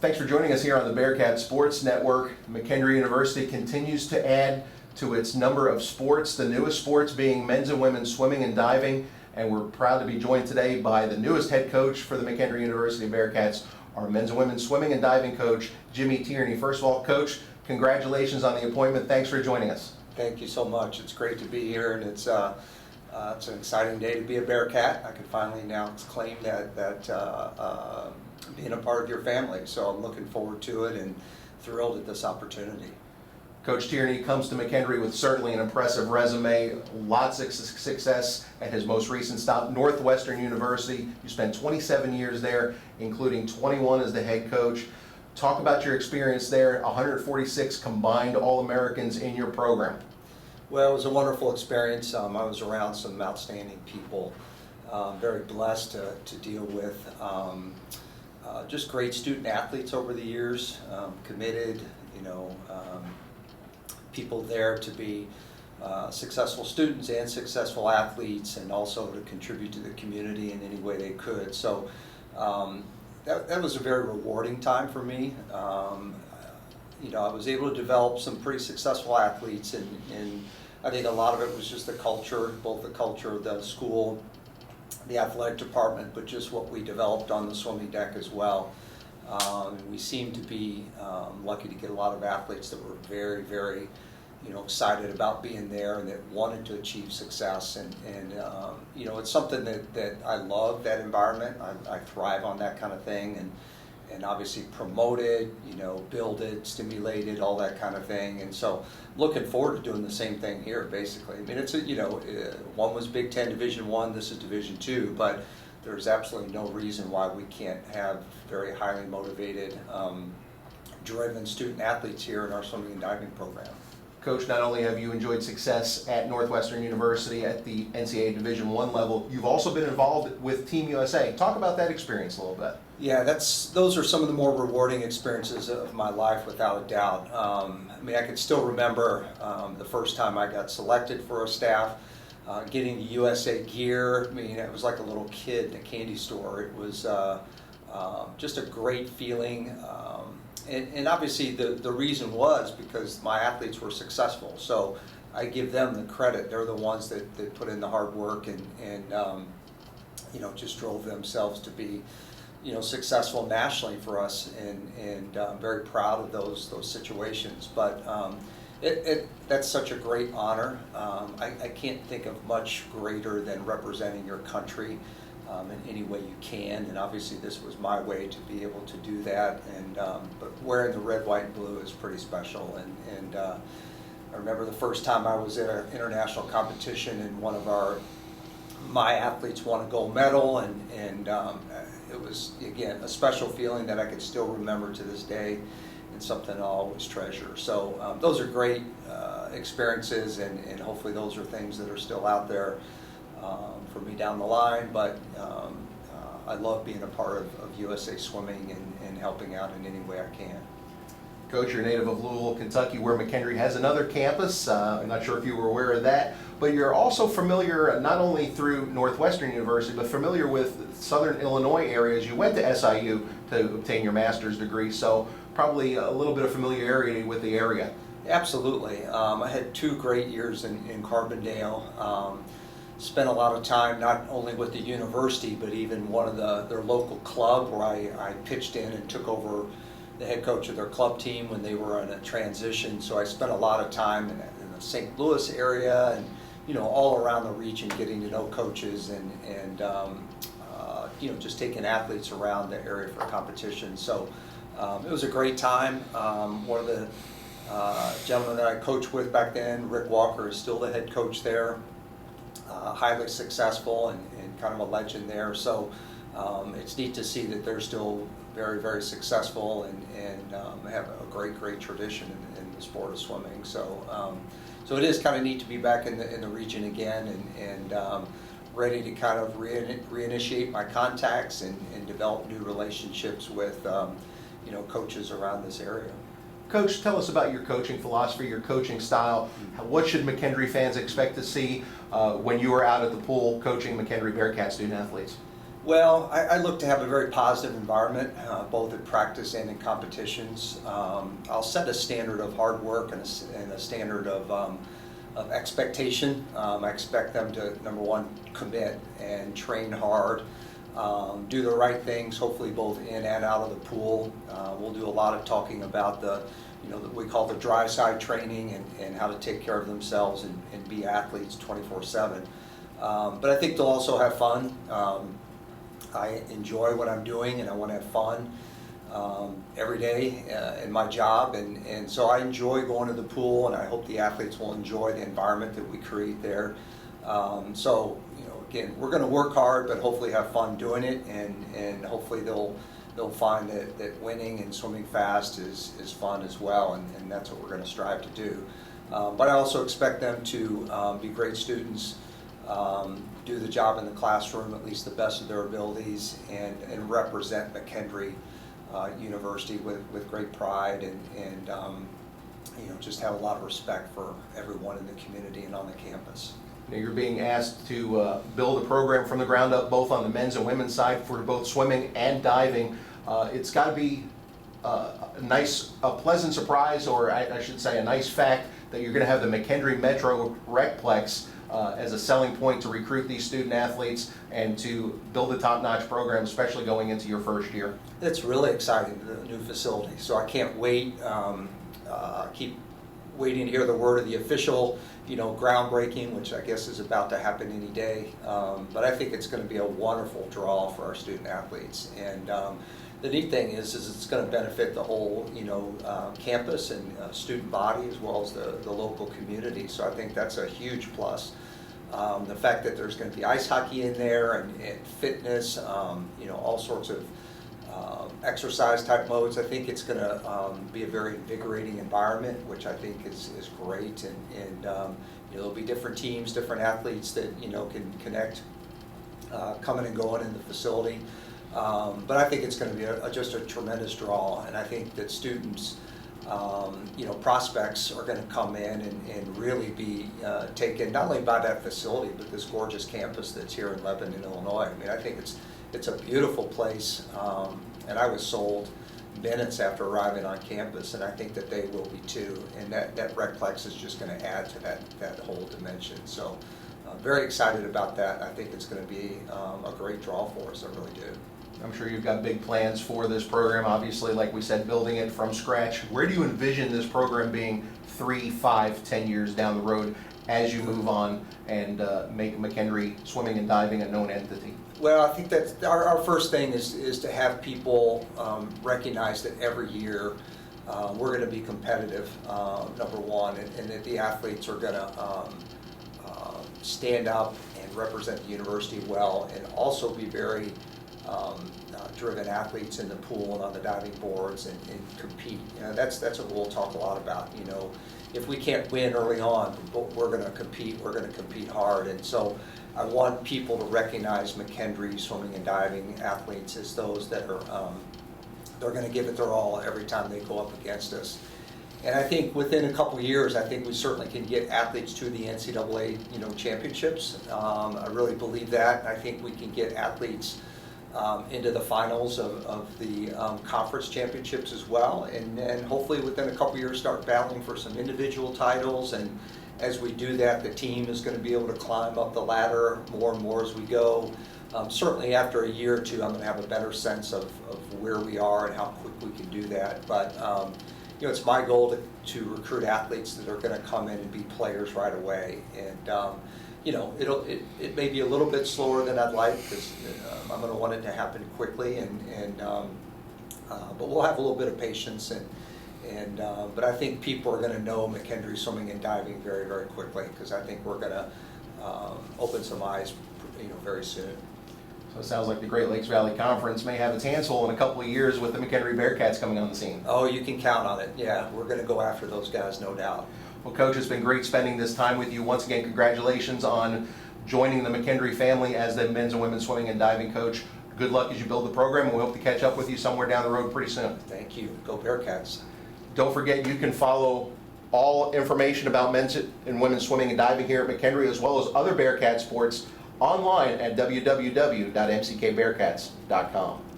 Thanks for joining us here on the Bearcat Sports Network. McKendree University continues to add to its number of sports, the newest sports being men's and women's swimming and diving. And we're proud to be joined today by the newest head coach for the McKendree University Bearcats, our men's and women's swimming and diving coach, Jimmy Tierney. First of all, Coach, congratulations on the appointment. Thanks for joining us. Thank you so much. It's great to be here, and it's an exciting day to be a Bearcat. I can finally now claim that being a part of your family. So I'm looking forward to it and thrilled at this opportunity. Coach Tierney comes to McKendree with certainly an impressive resume, lots of success at his most recent stop, Northwestern University. You spent 27 years there, including 21 as the head coach. Talk about your experience there, 146 combined All-Americans in your program. Well, it was a wonderful experience. I was around some outstanding people, very blessed to deal with. Just great student athletes over the years, committed, people there to be successful students and successful athletes, and also to contribute to the community in any way they could. So that was a very rewarding time for me. I was able to develop some pretty successful athletes, and I think a lot of it was just the culture, both the culture of the school, the athletic department, but just what we developed on the swimming deck as well. We seemed to be lucky to get a lot of athletes that were very, very, excited about being there and that wanted to achieve success. And it's something that I love, that environment. I thrive on that kind of thing, and obviously promote it, build it, stimulate it, all that kind of thing. And so looking forward to doing the same thing here, basically. I mean, it's one was Big Ten Division I, this is Division II, but there's absolutely no reason why we can't have very highly motivated, driven student athletes here in our swimming and diving program. Coach, not only have you enjoyed success at Northwestern University at the NCAA Division I level, you've also been involved with Team USA. Talk about that experience a little bit. Yeah, those are some of the more rewarding experiences of my life, without a doubt. I can still remember the first time I got selected for a staff, getting the USA gear. It was like a little kid in a candy store. It was just a great feeling. And obviously the reason was because my athletes were successful. So I give them the credit. They're the ones that put in the hard work and just drove themselves to be successful nationally for us, and I'm very proud of those situations. But that's such a great honor. I can't think of much greater than representing your country in any way you can, and obviously this was my way to be able to do that. And but wearing the red, white, and blue is pretty special. And I remember the first time I was at an international competition, and one of my athletes won a gold medal, and it was, again, a special feeling that I can still remember to this day, and something I'll always treasure. So those are great experiences, and hopefully those are things that are still out there for me down the line. But I love being a part of USA Swimming and helping out in any way I can. Coach, you're a native of Louisville, Kentucky, where McKendree has another campus. I'm not sure if you were aware of that, but you're also familiar not only through Northwestern University, but familiar with Southern Illinois areas. You went to SIU to obtain your master's degree, so probably a little bit of familiarity with the area. Absolutely. I had 2 great years in Carbondale. Spent a lot of time not only with the university, but even one of their local club, where I pitched in and took over the head coach of their club team when they were in a transition. So I spent a lot of time in the St. Louis area and all around the region, getting to know coaches and just taking athletes around the area for competition. So it was a great time. One of the gentlemen that I coached with back then, Rick Walker, is still the head coach there. Highly successful and kind of a legend there. So it's neat to see that they're still very, very successful and have a great tradition in the sport of swimming. So so it is kind of neat to be back in the region again, and ready to kind of reinitiate my contacts and develop new relationships with coaches around this area. Coach, tell us about your coaching philosophy, your coaching style. What should McKendree fans expect to see when you are out at the pool coaching McKendree Bearcat student athletes? Well, I look to have a very positive environment, both at practice and in competitions. I'll set a standard of hard work and a standard of expectation. I expect them to, number one, commit and train hard, do the right things, hopefully both in and out of the pool. We'll do a lot of talking about what we call the dry side training and how to take care of themselves and be athletes 24/7. But I think they'll also have fun. I enjoy what I'm doing and I want to have fun every day in my job, and so I enjoy going to the pool, and I hope the athletes will enjoy the environment that we create there. So again, we're going to work hard, but hopefully have fun doing it, and hopefully they'll find that winning and swimming fast is fun as well, and that's what we're going to strive to do. But I also expect them to be great students, do the job in the classroom at least the best of their abilities, and represent McKendree University with great pride, and just have a lot of respect for everyone in the community and on the campus. Now, you're being asked to build a program from the ground up, both on the men's and women's side for both swimming and diving. It's got to be a pleasant surprise, or I should say a nice fact, that you're going to have the McKendree Metro Recplex as a selling point to recruit these student athletes and to build a top-notch program, especially going into your first year. It's really exciting, the new facility, so I can't wait. Keep waiting to hear the word of the official, groundbreaking, which I guess is about to happen any day. But I think it's going to be a wonderful draw for our student athletes, and the neat thing is it's going to benefit the whole, campus and student body, as well as the local community. So I think that's a huge plus. The fact that there's going to be ice hockey in there, and fitness, all sorts of exercise type modes. I think it's going to be a very invigorating environment, which I think is great, and there'll be different teams, different athletes that can connect, coming and going in the facility. But I think it's going to be just a tremendous draw, and I think that students, prospects are going to come in and really be taken not only by that facility, but this gorgeous campus that's here in Lebanon, Illinois. I mean, I think it's a beautiful place, and I was sold minutes after arriving on campus, and I think that they will be too, and that Recplex is just going to add to that whole dimension. So very excited about that. I think it's going to be a great draw for us, I really do. I'm sure you've got big plans for this program, obviously, like we said, building it from scratch. Where do you envision this program being 3, 5, 10 years down the road as you move on and make McKendree swimming and diving a known entity? Well, I think that our first thing is to have people recognize that every year we're going to be competitive, number one, and that the athletes are going to stand up and represent the university well, and also be very driven athletes in the pool and on the diving boards, and compete. That's what we'll talk a lot about. If we can't win early on, we're going to compete. We're going to compete hard, and so I want people to recognize McKendree swimming and diving athletes as those that are they're going to give it their all every time they go up against us. And I think within a couple of years, I think we certainly can get athletes to the NCAA championships. I really believe that, and I think we can get athletes into the finals of the conference championships as well, and then hopefully within a couple years start battling for some individual titles. And as we do that, the team is going to be able to climb up the ladder more and more as we go. Certainly after a year or two, I'm going to have a better sense of where we are and how quick we can do that. But it's my goal to recruit athletes that are going to come in and be players right away. And it may be a little bit slower than I'd like, because I'm going to want it to happen quickly, but we'll have a little bit of patience, but I think people are going to know McKendree swimming and diving very, very quickly, because I think we're going to open some eyes, very soon. So it sounds like the Great Lakes Valley Conference may have its hands full in a couple of years with the McKendree Bearcats coming on the scene. Oh, you can count on it. Yeah, we're going to go after those guys, no doubt. Well, Coach, it's been great spending this time with you. Once again, congratulations on joining the McKendree family as the men's and women's swimming and diving coach. Good luck as you build the program, and we hope to catch up with you somewhere down the road pretty soon. Thank you. Go Bearcats. Don't forget, you can follow all information about men's and women's swimming and diving here at McKendree, as well as other Bearcat sports, online at www.mckbearcats.com.